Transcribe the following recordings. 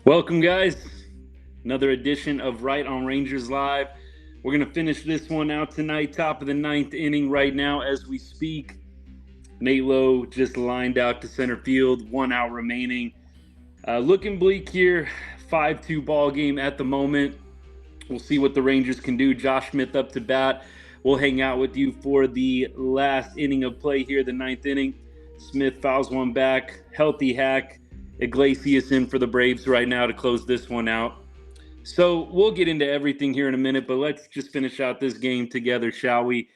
Welcome, guys. Another edition of Right on Rangers Live. We're going to finish this one out tonight, top of the ninth inning right now as we speak. Nate Lowe just lined out to center field, 1 out remaining. Looking bleak here, 5-2 ball game at the moment. We'll see what the Rangers can do. Josh Smith up to bat. We'll hang out with you for the last inning of play here, the ninth inning. Smith fouls one back, healthy hack. Iglesias in for the Braves right now to close this one out. So we'll get into everything here in a minute, but let's just finish out this game together, shall we?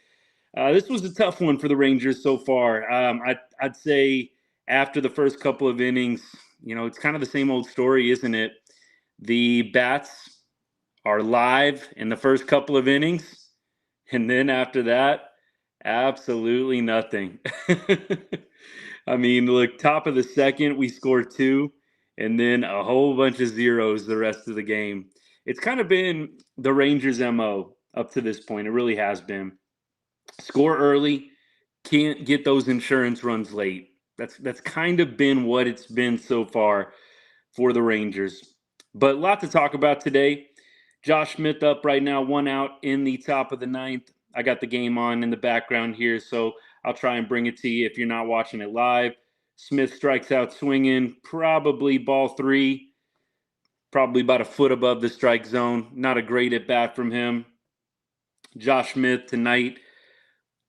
This was a tough one for the Rangers so far. I'd say after the first couple of innings, it's kind of the same old story, isn't it? The bats are live in the first couple of innings, and then after that, absolutely nothing. I mean, look, top of the second, we score two, and then a whole bunch of zeros the rest of the game. It's kind of been the Rangers' MO up to this point. It really has been. Score early, can't get those insurance runs late. That's kind of been what it's been so far for the Rangers. But a lot to talk about today. Josh Smith up right now, 1 out in the top of the ninth. I got the game on in the background here, so I'll try and bring it to you if you're not watching it live. Smith strikes out swinging, probably ball three, probably about a foot above the strike zone. Not a great at bat from him. Josh Smith tonight,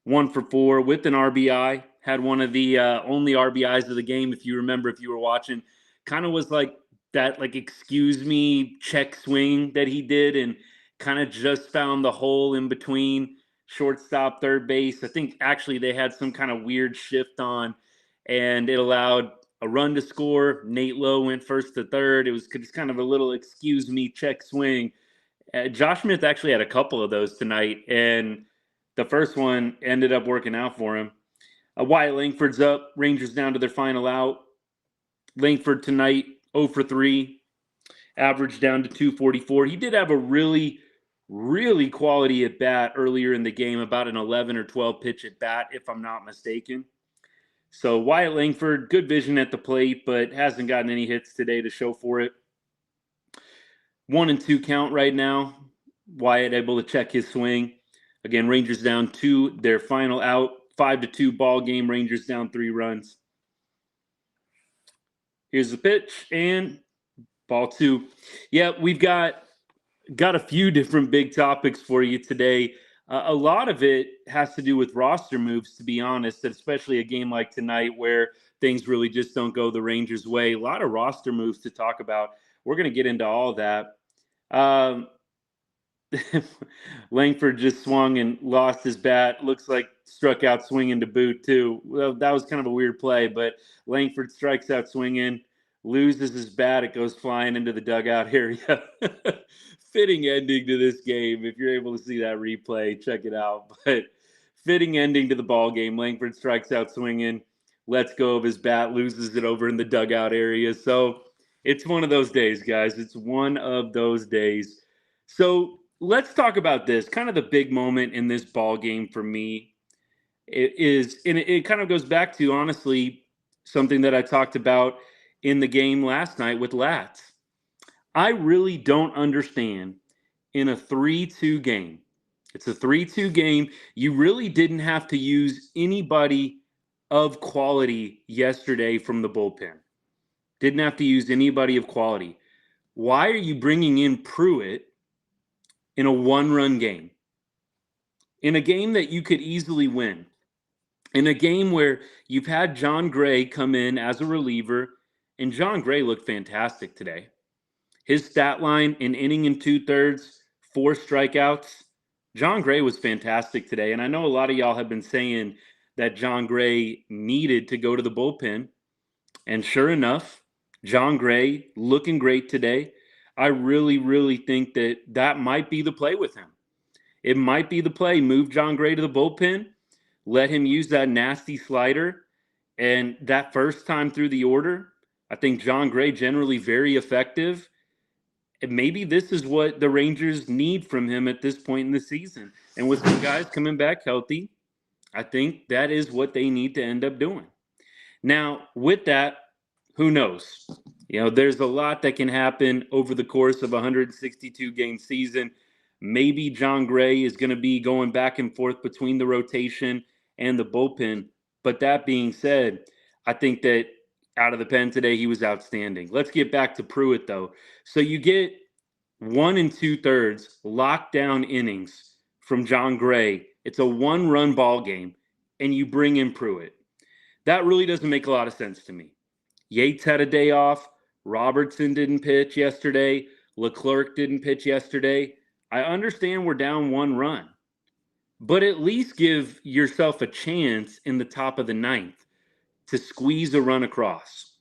1 for 4 with an RBI. Had one of the only RBIs of the game, if you remember, if you were watching. Kind of was like that, like, excuse me, check swing that he did, and kind of just found the hole in between shortstop, third base. I think actually they had some kind of weird shift on, and it allowed a run to score. Nate Lowe went first to third. It was just kind of a little excuse me, check swing. Josh Smith actually had a couple of those tonight, and the first one ended up working out for him. Wyatt Langford's up. Rangers down to their final out. Langford tonight, 0 for 3. Average down to 244. He did have a really, really quality at bat earlier in the game, about an 11 or 12 pitch at bat, if I'm not mistaken. So Wyatt Langford, good vision at the plate, but hasn't gotten any hits today to show for it. 1-2 count right now. Wyatt able to check his swing. Again, Rangers down 2, their final out. 5-2 ball game. Rangers down 3 runs. Here's the pitch and ball 2. Yeah, we've got a few different big topics for you today. A lot of it has to do with roster moves, to be honest, especially a game like tonight where things really just don't go the Rangers' way. A lot of roster moves to talk about. We're going to get into all that. Langford just swung and lost his bat. Looks like struck out swinging to boot too. Well, that was kind of a weird play, but Langford strikes out swinging, loses his bat. It goes flying into the dugout area. Fitting ending to this game. If you're able to see that replay, check it out. But fitting ending to the ball game. Langford strikes out swinging, lets go of his bat, loses it over in the dugout area. So it's one of those days, guys. It's one of those days. So let's talk about this. Kind of the big moment in this ball game for me and it kind of goes back to, honestly, something that I talked about in the game last night with Lats. I really don't understand in a 3-2 game. It's a 3-2 game. You really didn't have to use anybody of quality yesterday from the bullpen. Didn't have to use anybody of quality. Why are you bringing in Pruitt in a 1-run game? In a game that you could easily win. In a game where you've had Jon Gray come in as a reliever, and Jon Gray looked fantastic today. His stat line, an inning and 2/3, 4 strikeouts. Jon Gray was fantastic today, and I know a lot of y'all have been saying that Jon Gray needed to go to the bullpen, and sure enough, Jon Gray looking great today. I really, really think that might be the play with him. It might be the play. Move Jon Gray to the bullpen. Let him use that nasty slider. And that first time through the order, I think Jon Gray generally very effective. And maybe this is what the Rangers need from him at this point in the season. And with some guys coming back healthy, I think that is what they need to end up doing. Now, with that, who knows? There's a lot that can happen over the course of a 162 game season. Maybe John Gray is going to be going back and forth between the rotation and the bullpen. But that being said, I think that out of the pen today, he was outstanding. Let's get back to Pruitt, though. So you get 1 2/3 lockdown innings from John Gray. It's a 1-run ball game, and you bring in Pruitt. That really doesn't make a lot of sense to me. Yates had a day off. Robertson didn't pitch yesterday. Leclerc didn't pitch yesterday. I understand we're down 1 run, but at least give yourself a chance in the top of the 9th to squeeze a run across.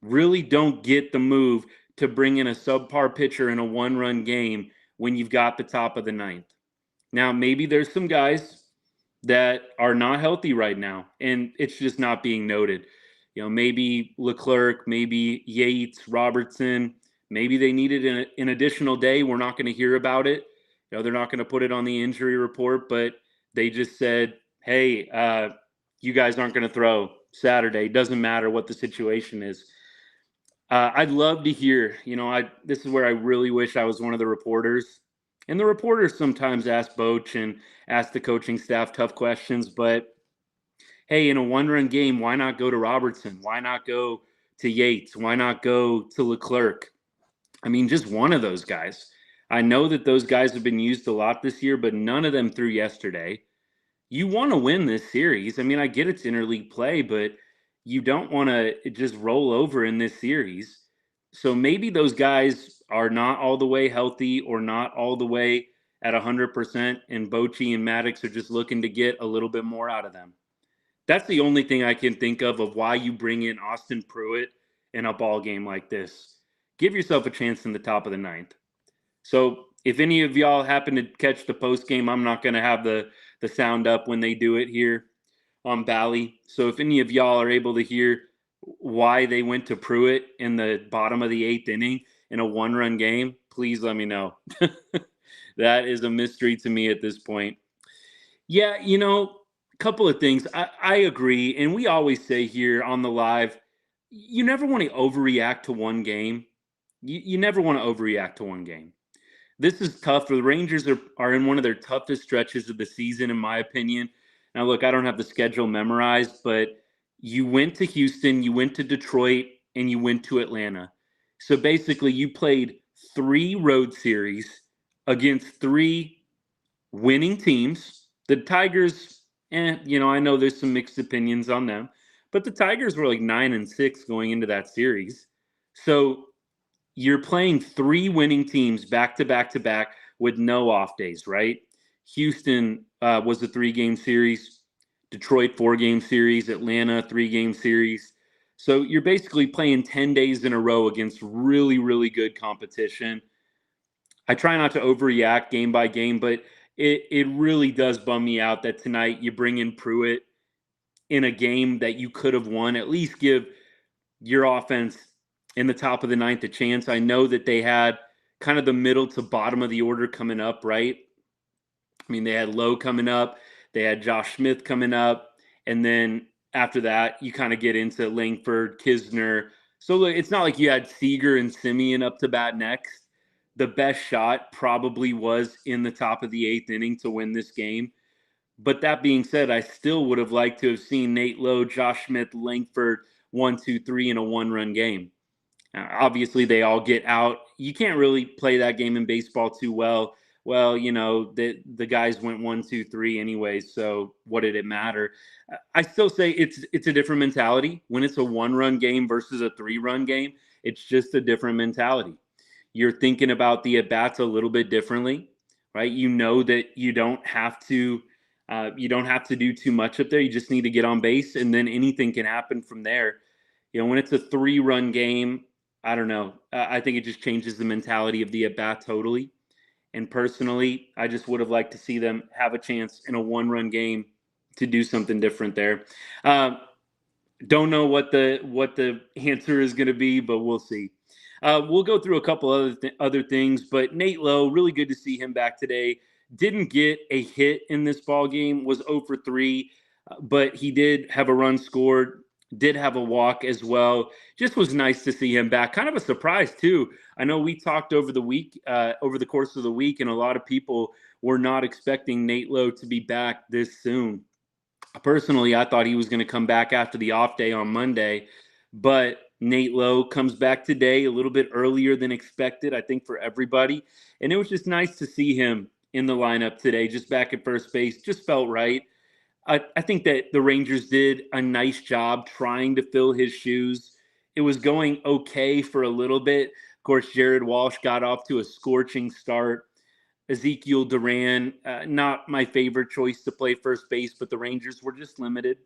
Really don't get the move to bring in a subpar pitcher in a 1-run game when you've got the top of the 9th. Now, maybe there's some guys that are not healthy right now, and it's just not being noted. Maybe Leclerc, maybe Yates, Robertson, maybe they needed an additional day. We're not going to hear about it. They're not going to put it on the injury report, but they just said, hey, you guys aren't going to throw Saturday. Doesn't matter what the situation is. I'd love to hear, this is where I really wish I was one of the reporters. And the reporters sometimes ask Boch and ask the coaching staff tough questions, but hey, in a 1-run game, why not go to Robertson? Why not go to Yates? Why not go to Leclerc? I mean, just one of those guys. I know that those guys have been used a lot this year, but none of them threw yesterday. You want to win this series. I mean, I get it's interleague play, but you don't want to just roll over in this series. So maybe those guys are not all the way healthy or not all the way at 100%, and Bochy and Maddox are just looking to get a little bit more out of them. That's the only thing I can think of why you bring in Austin Pruitt in a ball game like this. Give yourself a chance in the top of the 9th. So if any of y'all happen to catch the post game, I'm not going to have the sound up when they do it here on Bally. So if any of y'all are able to hear why they went to Pruitt in the bottom of the 8th inning in a 1-run game, please let me know. That is a mystery to me at this point. Yeah, couple of things. I agree. And we always say here on the live, you never want to overreact to one game. You never want to overreact to one game. This is tough. The Rangers are in one of their toughest stretches of the season, in my opinion. Now, look, I don't have the schedule memorized, but you went to Houston, you went to Detroit, and you went to Atlanta. So basically, you played 3 road series against 3 winning teams. The Tigers, I know there's some mixed opinions on them, but the Tigers were like 9-6 going into that series. So you're playing 3 winning teams back to back to back with no off days, right? Houston was a 3-game series, Detroit 4-game series, Atlanta 3-game series. So you're basically playing 10 days in a row against really, really good competition. I try not to overreact game by game, but it really does bum me out that tonight you bring in Pruitt in a game that you could have won. At least give your offense in the top of the 9th a chance. I know that they had kind of the middle to bottom of the order coming up, right? I mean, they had Lowe coming up, they had Josh Smith coming up, and then after that, you kind of get into Langford, Kisner. So look, it's not like you had Seager and Simeon up to bat next. The best shot probably was in the top of the 8th inning to win this game. But that being said, I still would have liked to have seen Nate Lowe, Josh Smith, Langford, 1, 2, 3 in a 1-run game. Obviously, they all get out. You can't really play that game in baseball too well. Well, the guys went 1, 2, 3 anyways, so what did it matter? I still say it's a different mentality. When it's a 1-run game versus a 3-run game, it's just a different mentality. You're thinking about the at-bats a little bit differently, right? You know that you don't have to do too much up there. You just need to get on base, and then anything can happen from there. When it's a 3-run game, I don't know. I think it just changes the mentality of the at-bat totally. And personally, I just would have liked to see them have a chance in a 1-run game to do something different there. Don't know what the answer is going to be, but we'll see. We'll go through a couple other things, but Nate Lowe, really good to see him back today. Didn't get a hit in this ball game, was 0 for 3, but he did have a run scored. did have a walk as well. Just was nice to see him back. Kind of a surprise too. I know we talked over the week, over the course of the week, and a lot of people were not expecting Nate Lowe to be back this soon. Personally, I thought he was going to come back after the off day on Monday, but Nate Lowe comes back today a little bit earlier than expected, I think, for everybody. And it was just nice to see him in the lineup today, just back at first base. Just felt right. I think that the Rangers did a nice job trying to fill his shoes. It was going okay for a little bit. Of course, Jared Walsh got off to a scorching start. Ezekiel Duran, not my favorite choice to play first base, but the Rangers were just limited.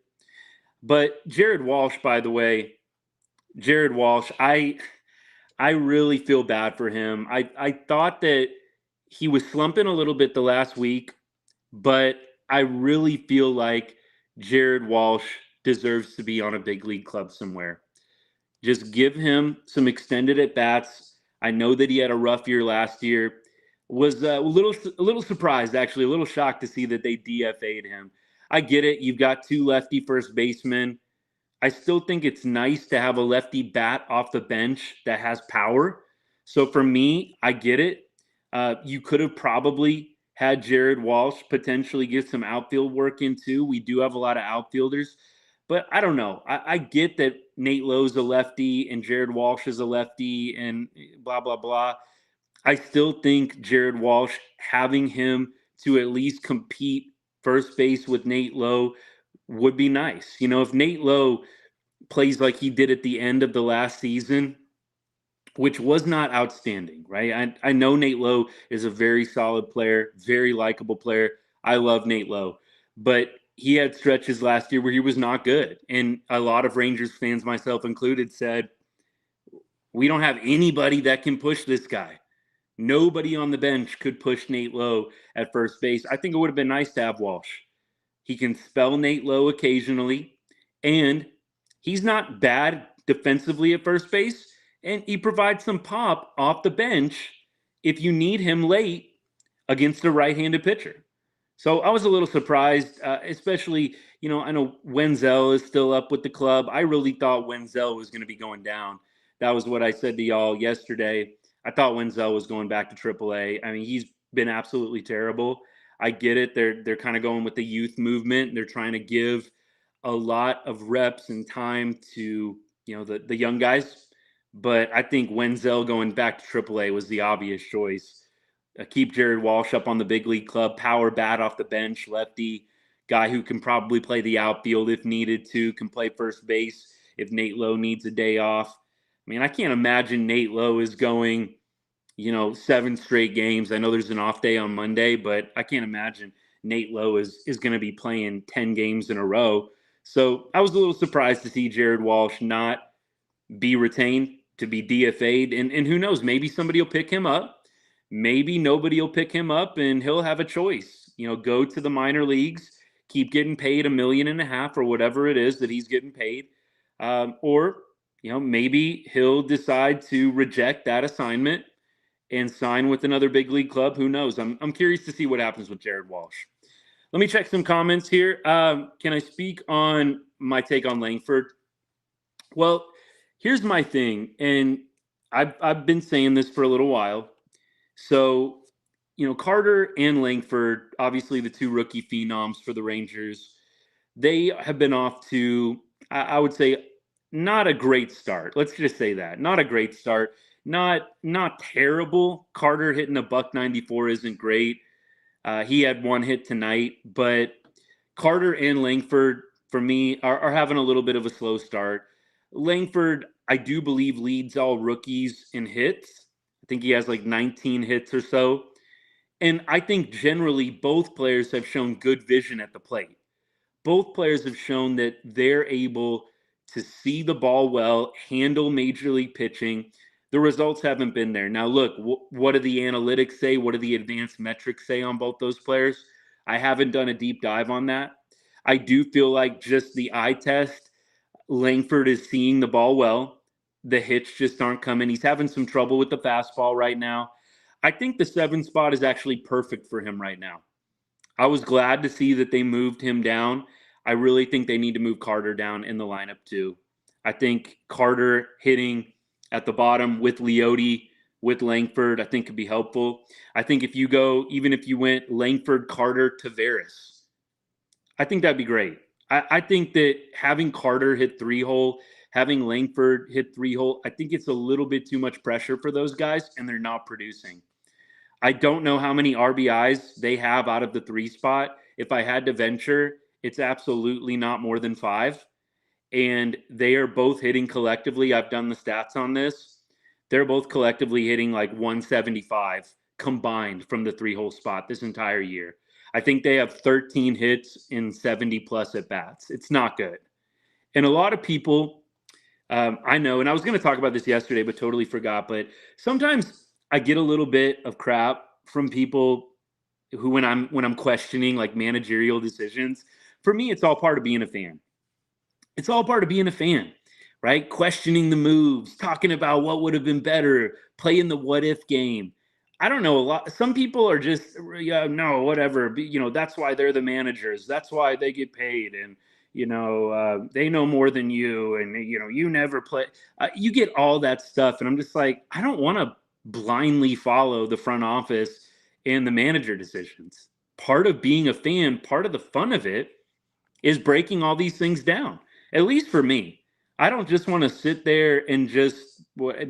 But Jared Walsh, by the way, Jared Walsh, I really feel bad for him. I thought that he was slumping a little bit the last week, but I really feel like Jared Walsh deserves to be on a big league club somewhere. Just give him some extended at bats. I know that he had a rough year last year. Was a little surprised, actually, a little shocked to see that they DFA'd him. I get it. You've got two lefty first basemen. I still think it's nice to have a lefty bat off the bench that has power. So for me, I get it. You could have probably had Jared Walsh potentially get some outfield work in too. We do have a lot of outfielders, but I don't know. I get that Nate Lowe's a lefty and Jared Walsh is a lefty and blah, blah, blah. I still think Jared Walsh, having him to at least compete first base with Nate Lowe would be nice. You know, if Nate Lowe plays like he did at the end of the last season, which was not outstanding, right? I know Nate Lowe is a very solid player, very likable player. I love Nate Lowe, but he had stretches last year where he was not good. And a lot of Rangers fans, myself included, said, we don't have anybody that can push this guy. Nobody on the bench could push Nate Lowe at first base. I think it would have been nice to have Walsh. He can spell Nate Lowe occasionally, and he's not bad defensively at first base, and he provides some pop off the bench if you need him late against a right-handed pitcher. So I was a little surprised, especially, you know, I know Wenzel is still up with the club. I really thought Wenzel was going to be going down. That was what I said to y'all yesterday. I thought Wenzel was going back to AAA. I mean, he's been absolutely terrible. I get it. They're kind of going with the youth movement. They're trying to give a lot of reps and time to, you know, the young guys. But I think Wenzel going back to AAA was the obvious choice. Keep Jared Walsh up on the big league club, power bat off the bench, lefty, guy who can probably play the outfield if needed to, can play first base if Nate Lowe needs a day off. I mean, I can't imagine Nate Lowe is going, you know, 7 straight games. I know there's an off day on Monday, but I can't imagine Nate Lowe is going to be playing 10 games in a row. So I was a little surprised to see Jared Walsh not be retained, to be DFA'd. And who knows, maybe somebody will pick him up. Maybe nobody will pick him up and he'll have a choice. You know, go to the minor leagues, keep getting paid $1.5 million or whatever it is that he's getting paid. Or, you know, maybe he'll decide to reject that assignment and sign with another big league club. Who knows? I'm curious to see what happens with Jared Walsh. Let me check some comments here. Can I speak on my take on Langford? Well, here's my thing, and I've been saying this for a little while. So, you know, Carter and Langford, obviously the two rookie phenoms for the Rangers, they have been off to, I would say, not a great start. Let's just say that. Not a great start. Not terrible. Carter hitting a .194 isn't great. He had one hit tonight, but Carter and Langford, for me, are having a little bit of a slow start. Langford, I do believe, leads all rookies in hits. I think he has like 19 hits or so. And I think generally both players have shown good vision at the plate. Both players have shown that they're able to see the ball well, handle major league pitching. The results haven't been there. Now, look, what do the analytics say? What do the advanced metrics say on both those players? I haven't done a deep dive on that. I do feel like just the eye test, Langford is seeing the ball well. The hits just aren't coming. He's having some trouble with the fastball right now. I think the 7 spot is actually perfect for him right now. I was glad to see that they moved him down. I really think they need to move Carter down in the lineup too. I think Carter hitting at the bottom with Leote, with Langford, I think could be helpful. I think if you go, even if you went Langford, Carter, Taveras, I think that'd be great. I think that having Carter hit 3-hole, having Langford hit 3-hole, I think it's a little bit too much pressure for those guys, and they're not producing. I don't know how many RBIs they have out of the 3 spot. If I had to venture, it's absolutely not more than 5. And they are both hitting collectively. I've done the stats on this. They're both collectively hitting like 175 combined from the 3-hole spot this entire year. I think they have 13 hits in 70 plus at bats. It's not good. And a lot of people, I know, and I was going to talk about this yesterday, but totally forgot. But sometimes I get a little bit of crap from people who, when I'm questioning like managerial decisions, for me, it's all part of being a fan. It's all part of being a fan, right? Questioning the moves, talking about what would have been better, playing the what if game. I don't know a lot. Some people are just, yeah, no, whatever. That's why they're the managers. That's why they get paid. And, they know more than you. And, you never play. You get all that stuff. And I'm just like, I don't want to blindly follow the front office and the manager decisions. Part of being a fan, part of the fun of it is breaking all these things down. At least for me. I don't just want to sit there and just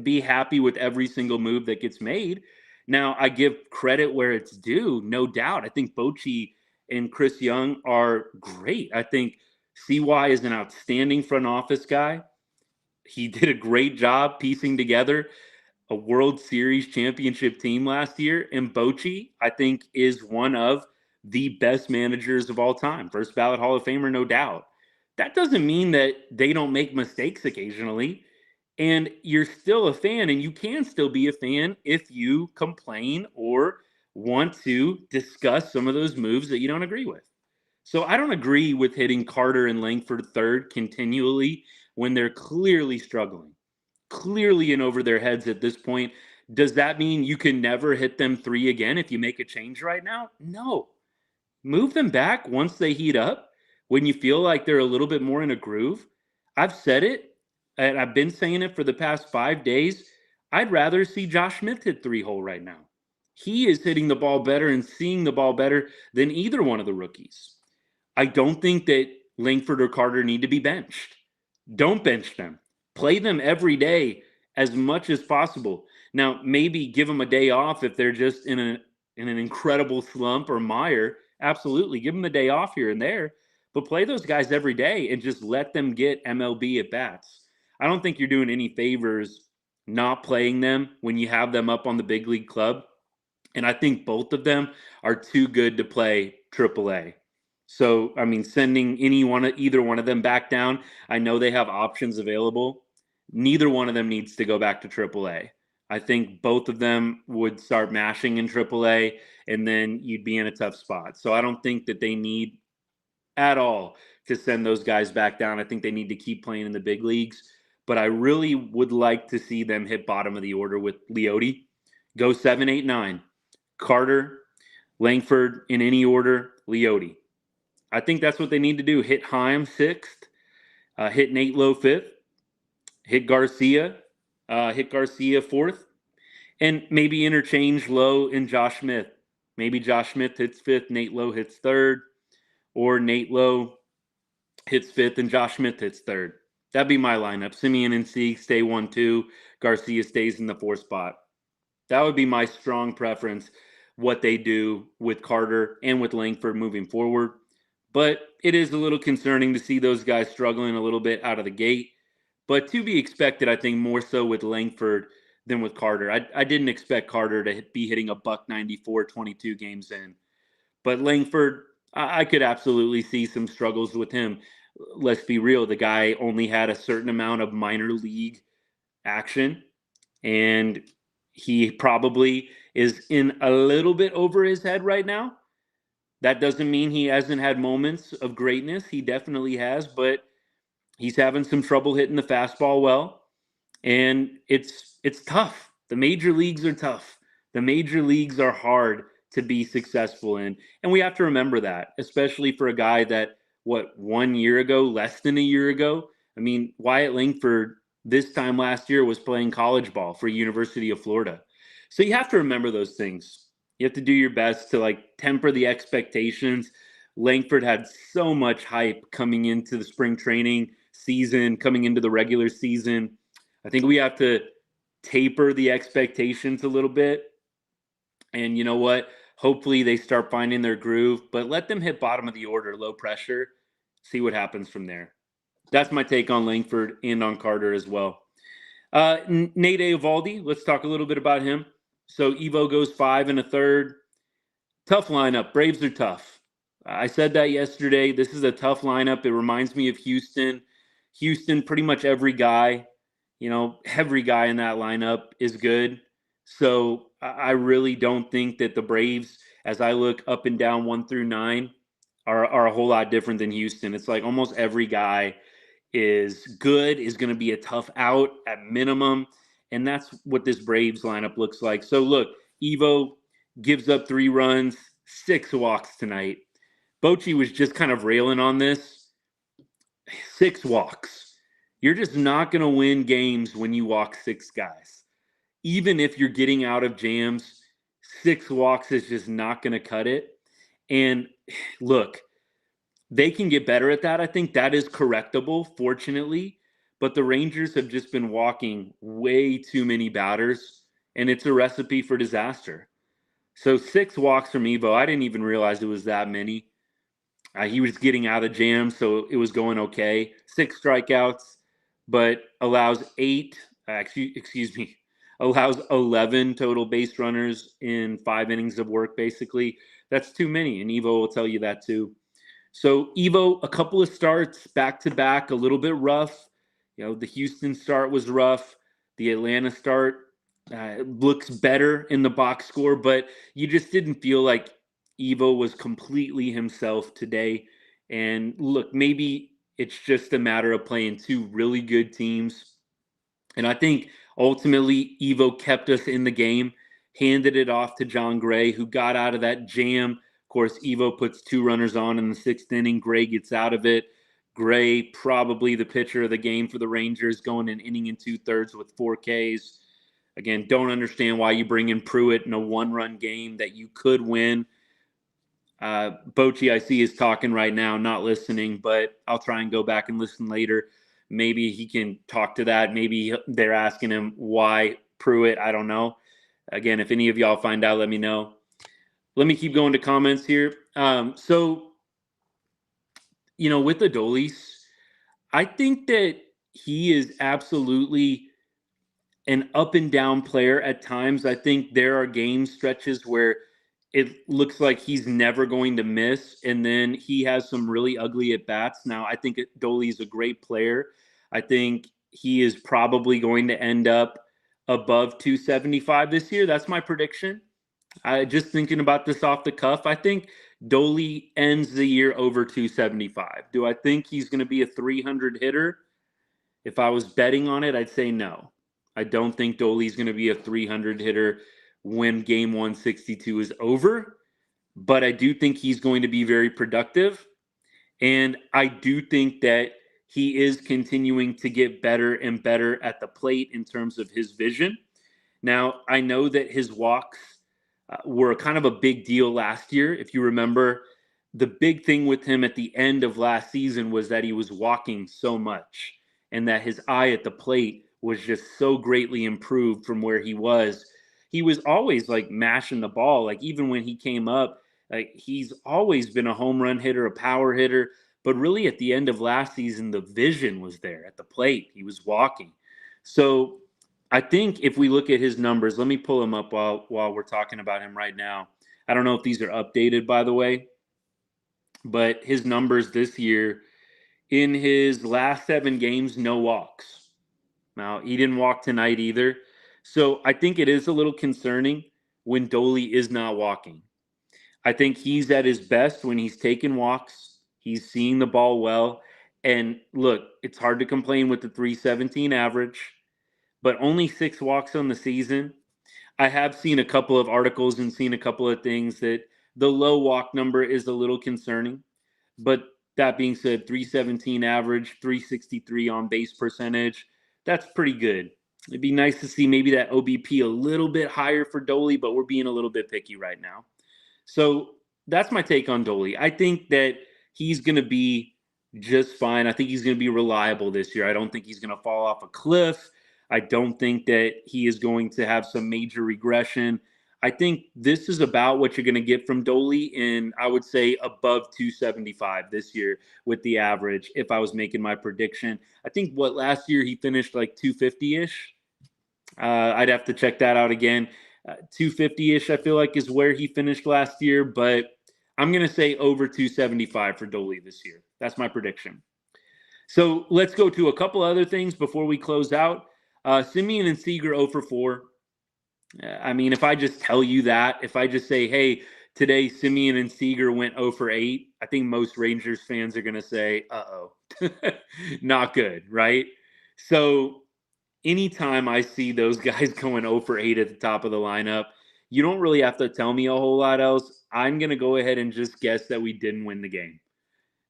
be happy with every single move that gets made. Now, I give credit where it's due, no doubt. I think Bochy and Chris Young are great. I think CY is an outstanding front office guy. He did a great job piecing together a World Series championship team last year. And Bochy, I think, is one of the best managers of all time. First ballot Hall of Famer, no doubt. That doesn't mean that they don't make mistakes occasionally. And you're still a fan, and you can still be a fan if you complain or want to discuss some of those moves that you don't agree with. So I don't agree with hitting Carter and Langford third continually when they're clearly struggling, clearly in over their heads at this point. Does that mean you can never hit them 3 again if you make a change right now? No. Move them back once they heat up, when you feel like they're a little bit more in a groove. I've said it, and I've been saying it for the past 5 days. I'd rather see Josh Smith hit 3-hole right now. He is hitting the ball better and seeing the ball better than either one of the rookies. I don't think that Langford or Carter need to be benched. Don't bench them. Play them every day as much as possible. Now, maybe give them a day off if they're just in an incredible slump or mire. Absolutely, give them a day off here and there. But play those guys every day and just let them get MLB at bats. I don't think you're doing any favors not playing them when you have them up on the big league club. And I think both of them are too good to play AAA. So, I mean, sending either one of them back down, I know they have options available. Neither one of them needs to go back to AAA. I think both of them would start mashing in AAA, and then you'd be in a tough spot. So I don't think that they need at all to send those guys back down. I think they need to keep playing in the big leagues. But I really would like to see them hit bottom of the order with Leote. Go 7, 8, 9. Carter, Langford in any order, Leote. I think that's what they need to do. Hit Heim 6th, hit Nate Lowe 5th, hit Garcia 4th, and maybe interchange Lowe and Josh Smith. Maybe Josh Smith hits 5th, Nate Lowe hits 3rd, or Nate Lowe hits 5th and Josh Smith hits 3rd. That'd be my lineup. Simeon and Sieg stay 1-2. Garcia stays in the 4th spot. That would be my strong preference, what they do with Carter and with Langford moving forward. But it is a little concerning to see those guys struggling a little bit out of the gate. But to be expected, I think, more so with Langford than with Carter. I didn't expect Carter to be hitting a .194 22 games in. But Langford, I could absolutely see some struggles with him. Let's be real. The guy only had a certain amount of minor league action, and he probably is in a little bit over his head right now. That doesn't mean he hasn't had moments of greatness. He definitely has, but he's having some trouble hitting the fastball well, and it's tough. The major leagues are tough. The major leagues are hard to be successful in, and we have to remember that, especially for a guy that 1 year ago, less than a year ago. I mean, Wyatt Langford this time last year was playing college ball for University of Florida. So you have to remember those things. You have to do your best to like temper the expectations. Langford had so much hype coming into the spring training season, coming into the regular season. I think we have to taper the expectations a little bit. And you know what? Hopefully they start finding their groove, but let them hit bottom of the order, low pressure, see what happens from there. That's my take on Langford and on Carter as well. Nate Eovaldi, let's talk a little bit about him. So Evo goes 5 1/3. Tough lineup. Braves are tough. I said that yesterday. This is a tough lineup. It reminds me of Houston. Houston, pretty much every guy in that lineup is good. So I really don't think that the Braves, as I look up and down 1 through 9, are a whole lot different than Houston. It's like almost every guy is good, is going to be a tough out at minimum. And that's what this Braves lineup looks like. So look, Evo gives up 3 runs, 6 walks tonight. Bochy was just kind of railing on this. 6 walks. You're just not going to win games when you walk 6 guys. Even if you're getting out of jams, 6 walks is just not going to cut it. And look, they can get better at that. I think that is correctable, fortunately. But the Rangers have just been walking way too many batters, and it's a recipe for disaster. So 6 walks from Evo. I didn't even realize it was that many. He was getting out of jams, so it was going okay. 6 strikeouts, but allows 11 total base runners in 5 innings of work, basically. That's too many, and Evo will tell you that too. So Evo, a couple of starts back-to-back, a little bit rough. The Houston start was rough. The Atlanta start looks better in the box score, but you just didn't feel like Evo was completely himself today. And look, maybe it's just a matter of playing 2 really good teams. And I think ultimately Evo kept us in the game, handed it off to John Gray, who got out of that jam. Of course, Evo puts 2 runners on in the 6th inning. Gray gets out of it. Gray, probably the pitcher of the game for the Rangers, going an inning and 2/3 with 4 Ks. Again, don't understand why you bring in Pruitt in a 1-run game that you could win. Bochy, I see, is talking right now, not listening, but I'll try and go back and listen later. Maybe he can talk to that. Maybe they're asking him why Pruitt. I don't know. Again, if any of y'all find out, let me know. Let me keep going to comments here. With Adolis, I think that he is absolutely an up and down player at times. I think there are game stretches where it looks like he's never going to miss, and then he has some really ugly at bats. Now, I think Adolis is a great player. I think he is probably going to end up above 275 this year. That's my prediction. Just thinking about this off the cuff, I think Dolly ends the year over 275. Do I think he's going to be a 300 hitter? If I was betting on it, I'd say no. I don't think Dolly's going to be a 300 hitter when game 162 is over, but I do think he's going to be very productive. And I do think that he is continuing to get better and better at the plate in terms of his vision. Now, I know that his walks were kind of a big deal last year. If you remember, the big thing with him at the end of last season was that he was walking so much and that his eye at the plate was just so greatly improved from where he was. He was always like mashing the ball. Like even when he came up, like he's always been a home run hitter, a power hitter. But really at the end of last season, the vision was there at the plate. He was walking. So I think if we look at his numbers, let me pull him up while we're talking about him right now. I don't know if these are updated, by the way, but his numbers this year, in his last 7 games, no walks. Now, he didn't walk tonight either. So I think it is a little concerning when Dolly is not walking. I think he's at his best when he's taking walks. He's seeing the ball well. And look, it's hard to complain with the 317 average, but only 6 walks on the season. I have seen a couple of articles and seen a couple of things that the low walk number is a little concerning, but That being said, 317 average, 363 on base percentage. That's pretty good. It'd be nice to see maybe that OBP a little bit higher for Dolly, but we're being a little bit picky right now. So that's my take on Dolly. I think that he's going to be just fine. I think he's going to be reliable this year. I don't think he's going to fall off a cliff. I don't think that he is going to have some major regression. I think this is about what you're going to get from Dolly, and I would say above 275 this year with the average if I was making my prediction. I think last year he finished like 250-ish. I'd have to check that out again. 250-ish I feel like is where he finished last year, but I'm going to say over 275 for Dolly this year. That's my prediction. So let's go to a couple other things before we close out. Semien and Seager 0 for 4. I mean, if I just tell you that, if I just say, hey, today Semien and Seager went 0 for 8, I think most Rangers fans are going to say, uh-oh, not good, right? So anytime I see those guys going 0 for 8 at the top of the lineup, you don't really have to tell me a whole lot else. I'm going to go ahead and just guess that we didn't win the game.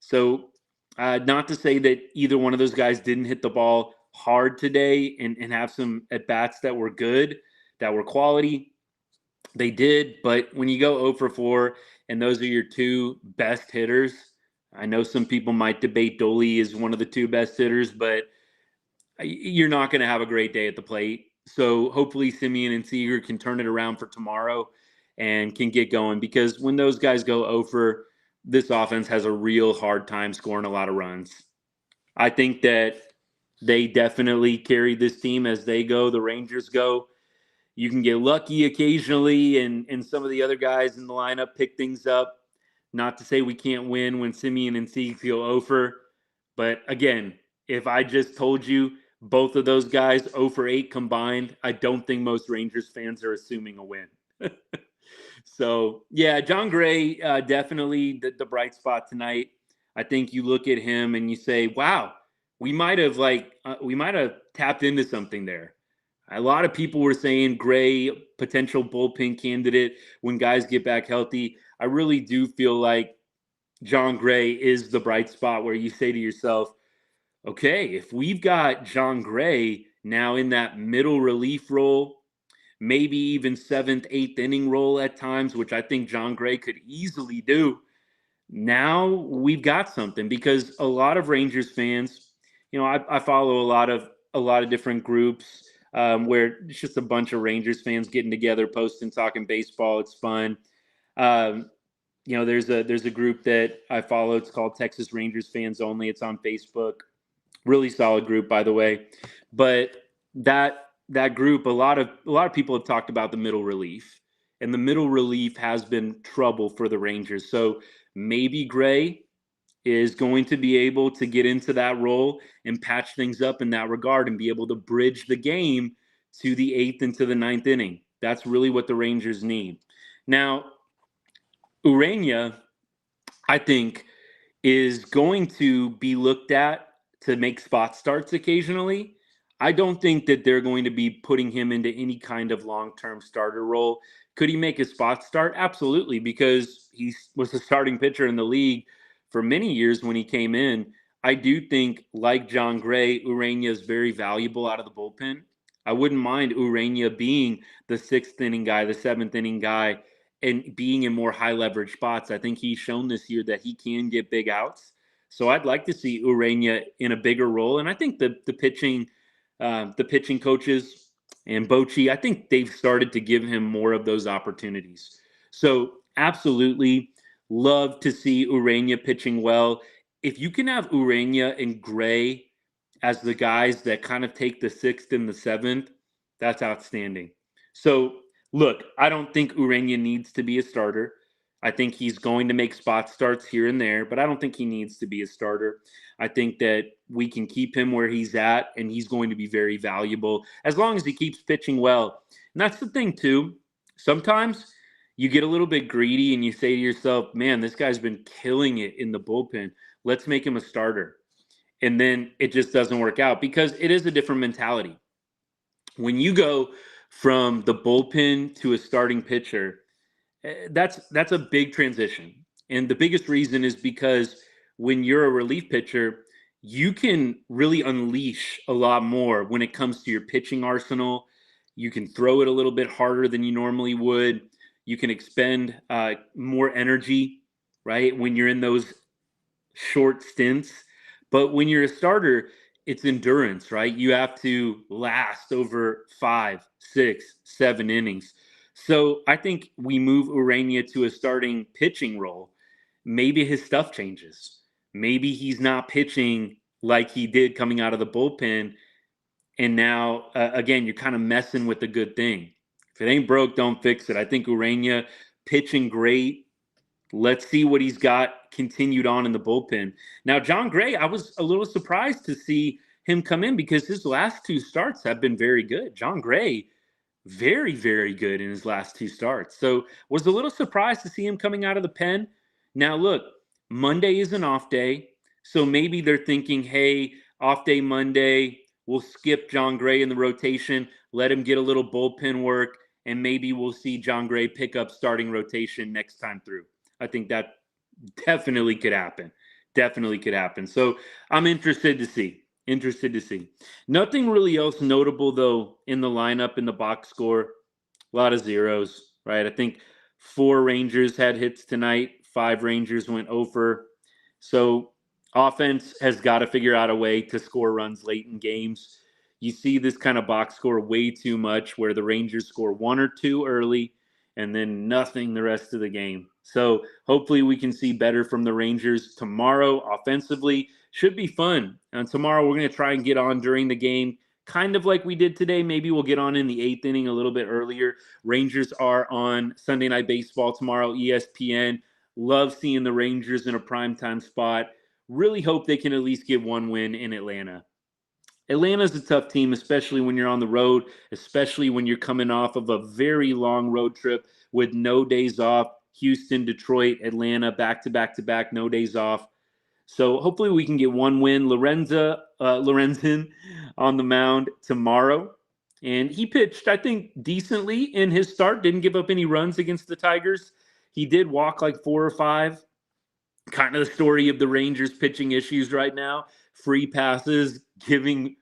So not to say that either one of those guys didn't hit the ball hard today and have some at-bats that were good, that were quality. They did, but when you go 0 for 4 and those are your two best hitters, I know some people might debate Dolly is one of the two best hitters, but you're not going to have a great day at the plate. So hopefully Semien and Seager can turn it around for tomorrow and can get going, because when those guys go 0 for, this offense has a real hard time scoring a lot of runs. I think that they definitely carry this team as they go, the Rangers go. You can get lucky occasionally, and some of the other guys in the lineup pick things up. Not to say we can't win when Semien and Seager go 0 for, but again, if I just told you both of those guys 0 for 8 combined, I don't think most Rangers fans are assuming a win. So, yeah, Jon Gray, definitely the bright spot tonight. I think you look at him and you say, wow, we might have tapped into something there. A lot of people were saying Gray, potential bullpen candidate when guys get back healthy. I really do feel like Jon Gray is the bright spot where you say to yourself, okay, if we've got Jon Gray now in that middle relief role, maybe even 7th, 8th inning role at times, which I think Jon Gray could easily do, now we've got something. Because a lot of Rangers fans, I follow a lot of different groups where it's just a bunch of Rangers fans getting together, posting, talking baseball. It's fun. There's a group that I follow. It's called Texas Rangers Fans Only. It's on Facebook. Really solid group, by the way. But that group, a lot of people have talked about the middle relief, and the middle relief has been trouble for the Rangers. So maybe Gray is going to be able to get into that role and patch things up in that regard and be able to bridge the game to the 8th and to the 9th inning. That's really what the Rangers need. Now, Urena, I think, is going to be looked at to make spot starts occasionally. I don't think that they're going to be putting him into any kind of long-term starter role. Could he make a spot start? Absolutely, because he was a starting pitcher in the league for many years when he came in. I do think, like Jon Gray, Urena is very valuable out of the bullpen. I wouldn't mind Urena being the 6th inning guy, the 7th inning guy, and being in more high leverage spots. I think he's shown this year that he can get big outs. So I'd like to see Urena in a bigger role. And I think the pitching coaches and Bochy, I think they've started to give him more of those opportunities. So absolutely love to see Urena pitching well. If you can have Urena and Gray as the guys that kind of take the 6th and the 7th, that's outstanding. So look, I don't think Urena needs to be a starter. I think he's going to make spot starts here and there, but I don't think he needs to be a starter. I think that we can keep him where he's at, and he's going to be very valuable as long as he keeps pitching well. And that's the thing, too. Sometimes you get a little bit greedy and you say to yourself, man, this guy's been killing it in the bullpen. Let's make him a starter. And then it just doesn't work out because it is a different mentality. When you go from the bullpen to a starting pitcher, that's a big transition. And the biggest reason is because when you're a relief pitcher, you can really unleash a lot more when it comes to your pitching arsenal. You can throw it a little bit harder than you normally would. You can expend more energy, right, when you're in those short stints. But when you're a starter, it's endurance, right? You have to last over 5, 6, 7 innings. So I think we move Urania to a starting pitching role. Maybe his stuff changes. Maybe he's not pitching like he did coming out of the bullpen. And now, again, you're kind of messing with a good thing. If it ain't broke, don't fix it. I think Urania pitching great. Let's see what he's got continued on in the bullpen. Now, Jon Gray, I was a little surprised to see him come in because his last 2 starts have been very good. Jon Gray, very, very good in his last 2 starts. So was a little surprised to see him coming out of the pen. Now, look, Monday is an off day. So maybe they're thinking, hey, off day Monday, we'll skip Jon Gray in the rotation, let him get a little bullpen work, and maybe we'll see Jon Gray pick up starting rotation next time through. I think that definitely could happen. Definitely could happen. So I'm interested to see. Interested to see. Nothing really else notable, though, in the lineup, in the box score. A lot of zeros, right? I think 4 Rangers had hits tonight. 5 Rangers went over. So offense has got to figure out a way to score runs late in games. You see this kind of box score way too much where the Rangers score 1 or 2 early and then nothing the rest of the game. So hopefully we can see better from the Rangers tomorrow offensively. Should be fun. And tomorrow we're going to try and get on during the game, kind of like we did today. Maybe we'll get on in the 8th inning a little bit earlier. Rangers are on Sunday Night Baseball tomorrow, ESPN. Love seeing the Rangers in a primetime spot. Really hope they can at least get 1 win in Atlanta. Atlanta's a tough team, especially when you're on the road, especially when you're coming off of a very long road trip with no days off. Houston, Detroit, Atlanta, back to back to back, no days off. So hopefully we can get 1 win. Lorenzen on the mound tomorrow. And he pitched, I think, decently in his start. Didn't give up any runs against the Tigers. He did walk like 4 or 5. Kind of the story of the Rangers pitching issues right now. Free passes, giving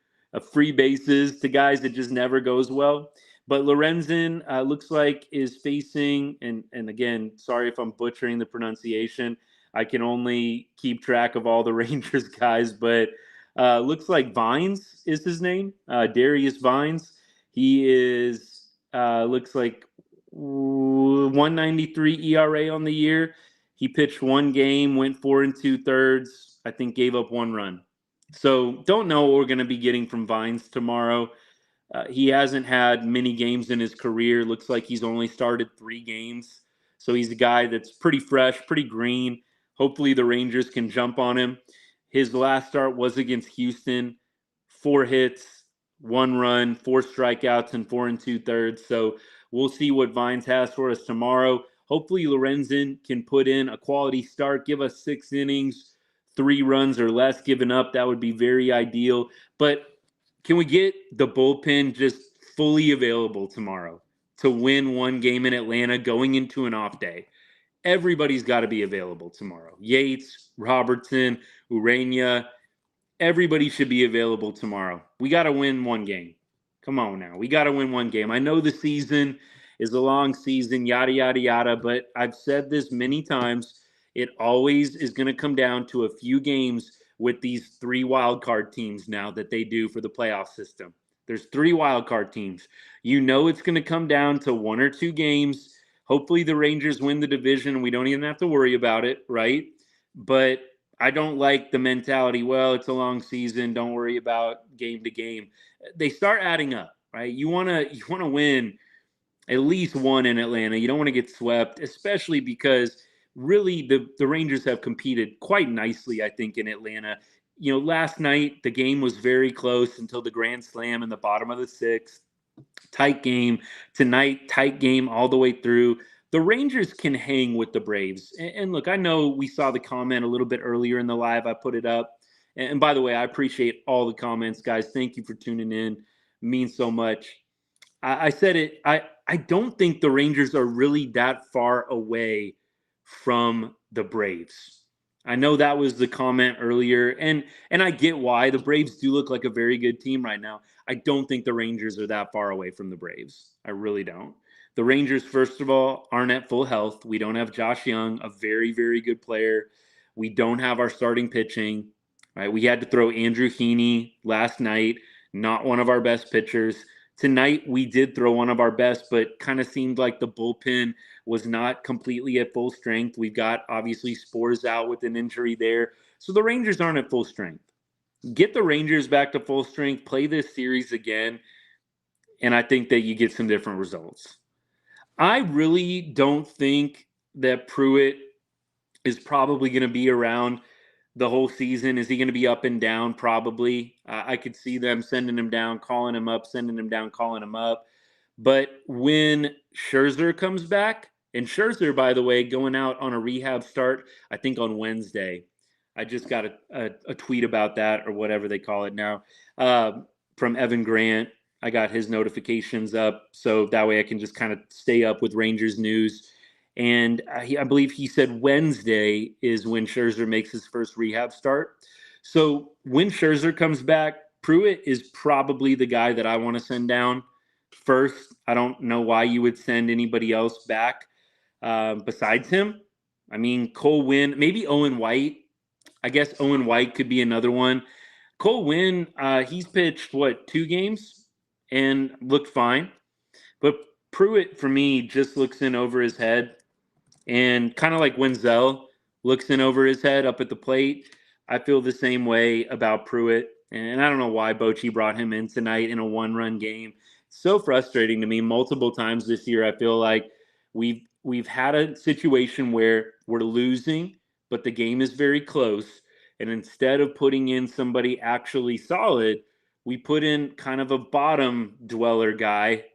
free bases to guys that just never goes well. But Lorenzen looks like is facing, and again, sorry if I'm butchering the pronunciation. I can only keep track of all the Rangers guys, but looks like Vines is his name, Darius Vines. He is looks like 193 ERA on the year. He pitched 1 game, went 4 2/3. I think gave up 1 run. So don't know what we're going to be getting from Vines tomorrow. He hasn't had many games in his career. Looks like he's only started 3 games. So he's a guy that's pretty fresh, pretty green. Hopefully the Rangers can jump on him. His last start was against Houston. 4 hits, 1 run, 4 strikeouts, and 4 2/3. So we'll see what Vines has for us tomorrow. Hopefully Lorenzen can put in a quality start, give us 6 innings, 3 runs or less given up. That would be very ideal. But can we get the bullpen just fully available tomorrow to win 1 game in Atlanta going into an off day? Everybody's got to be available tomorrow. Yates, Robertson, Urania, everybody should be available tomorrow. We got to win 1 game. Come on now. We got to win 1 game. I know the season is a long season, yada, yada, yada, but I've said this many times. It always is going to come down to a few games with these 3 wild card teams now that they do for the playoff system. There's 3 wild card teams. You know it's going to come down to 1 or 2 games. Hopefully the Rangers win the division and we don't even have to worry about it, right? But I don't like the mentality, well, it's a long season, don't worry about game to game. They start adding up, right? You want to win at least 1 in Atlanta. You don't want to get swept, especially because really the Rangers have competed quite nicely, I think, in Atlanta. You know, last night the game was very close until the grand slam in the bottom of the 6th. Tight game. Tonight, tight game all the way through. The Rangers can hang with the Braves. And look, I know we saw the comment a little bit earlier in the live. I put it up. And by the way, I appreciate all the comments, guys. Thank you for tuning in. It means so much. I said it. I don't think the Rangers are really that far away from the Braves. I know that was the comment earlier, and I get why. The Braves do look like a very good team right now. I don't think the Rangers are that far away from the Braves. I really don't. The Rangers, first of all, aren't at full health. We don't have Josh Young, a very, very good player. We don't have our starting pitching. Right? We had to throw Andrew Heaney last night, not one of our best pitchers. Tonight, we did throw one of our best, but kind of seemed like the bullpen was not completely at full strength. We've got obviously Spores out with an injury there. So the Rangers aren't at full strength. Get the Rangers back to full strength, play this series again, and I think that you get some different results. I really don't think that Pruitt is probably going to be around the whole season. Is he going to be up and down? Probably. I could see them sending him down, calling him up, sending him down, calling him up. But when Scherzer comes back, and Scherzer, by the way, going out on a rehab start, I think on Wednesday. I just got a tweet about that, or whatever they call it now, from Evan Grant. I got his notifications up, so that way I can just kind of stay up with Rangers news. And I believe he said Wednesday is when Scherzer makes his first rehab start. So when Scherzer comes back, Pruitt is probably the guy that I want to send down first. I don't know why you would send anybody else back besides him. I mean, Cole Winn, maybe Owen White. I guess Owen White could be another one. Cole Winn, he's pitched, 2 games and looked fine. But Pruitt, for me, just looks in over his head. And kind of like Wenzel looks in over his head up at the plate, I feel the same way about Pruitt. And I don't know why Bochy brought him in tonight in a 1-run game. It's so frustrating to me. Multiple times this year, I feel like we've had a situation where we're losing, but the game is very close. And instead of putting in somebody actually solid, we put in kind of a bottom dweller guy,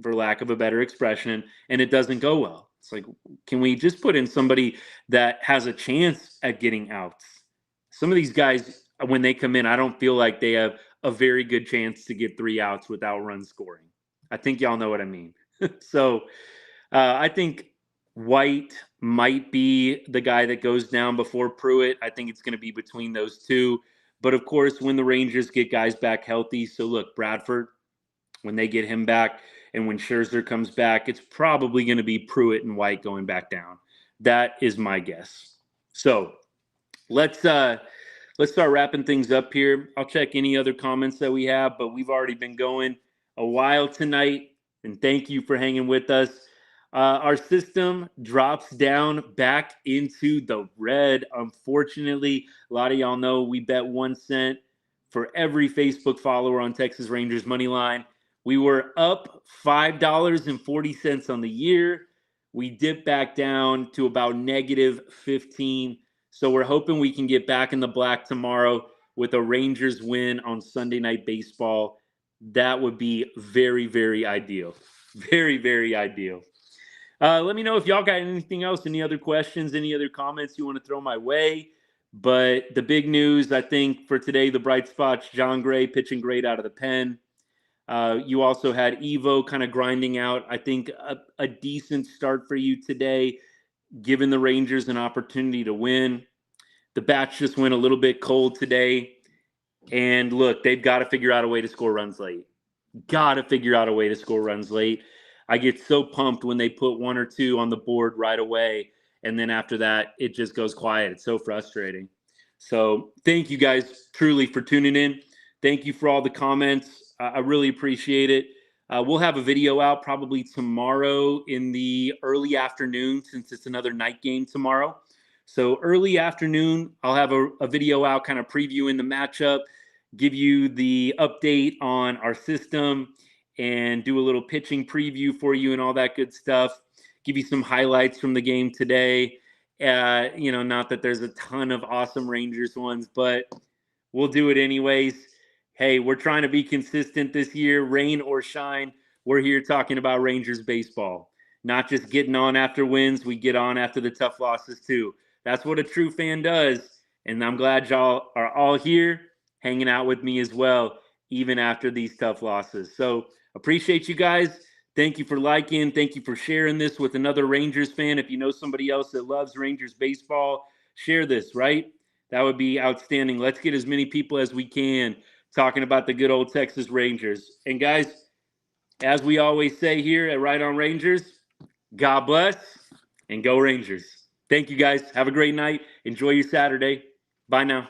for lack of a better expression, and it doesn't go well. It's like, can we just put in somebody that has a chance at getting outs? Some of these guys, when they come in, I don't feel like they have a very good chance to get 3 outs without run scoring. I think y'all know what I mean. So I think White might be the guy that goes down before Pruitt. I think it's going to be between those two. But of course, when the Rangers get guys back healthy, so look, Bradford, when they get him back, and when Scherzer comes back, it's probably going to be Pruitt and White going back down. That is my guess. So let's start wrapping things up here. I'll check any other comments that we have, but we've already been going a while tonight, and thank you for hanging with us. Our system drops down back into the red. Unfortunately, a lot of y'all know we bet 1 cent for every Facebook follower on Texas Rangers money line. We were up $5.40 on the year. We dipped back down to about -15. So we're hoping we can get back in the black tomorrow with a Rangers win on Sunday Night Baseball. That would be very, very ideal. Very, very ideal. Let me know if y'all got anything else, any other questions, any other comments you want to throw my way. But the big news, I think, for today, the bright spots, Jon Gray pitching great out of the pen. You also had Evo kind of grinding out, I think, a decent start for you today, giving the Rangers an opportunity to win. The bats just went a little bit cold today. And look, they've got to figure out a way to score runs late. Got to figure out a way to score runs late. I get so pumped when they put 1 or 2 on the board right away. And then after that, it just goes quiet. It's so frustrating. So thank you guys truly for tuning in. Thank you for all the comments. I really appreciate it. We'll have a video out probably tomorrow in the early afternoon, since it's another night game tomorrow. So early afternoon, I'll have a video out kind of previewing the matchup, give you the update on our system, and do a little pitching preview for you and all that good stuff. Give you some highlights from the game today. Not that there's a ton of awesome Rangers ones, but we'll do it anyways. Hey, we're trying to be consistent this year, rain or shine. We're here talking about Rangers baseball, not just getting on after wins. We get on after the tough losses too. That's what a true fan does. And I'm glad y'all are all here hanging out with me as well, even after these tough losses. So appreciate you guys. Thank you for liking. Thank you for sharing this with another Rangers fan. If you know somebody else that loves Rangers baseball, share this, right? That would be outstanding. Let's get as many people as we can talking about the good old Texas Rangers. And guys, as we always say here at Right On Rangers, God bless and go Rangers. Thank you guys. Have a great night. Enjoy your Saturday. Bye now.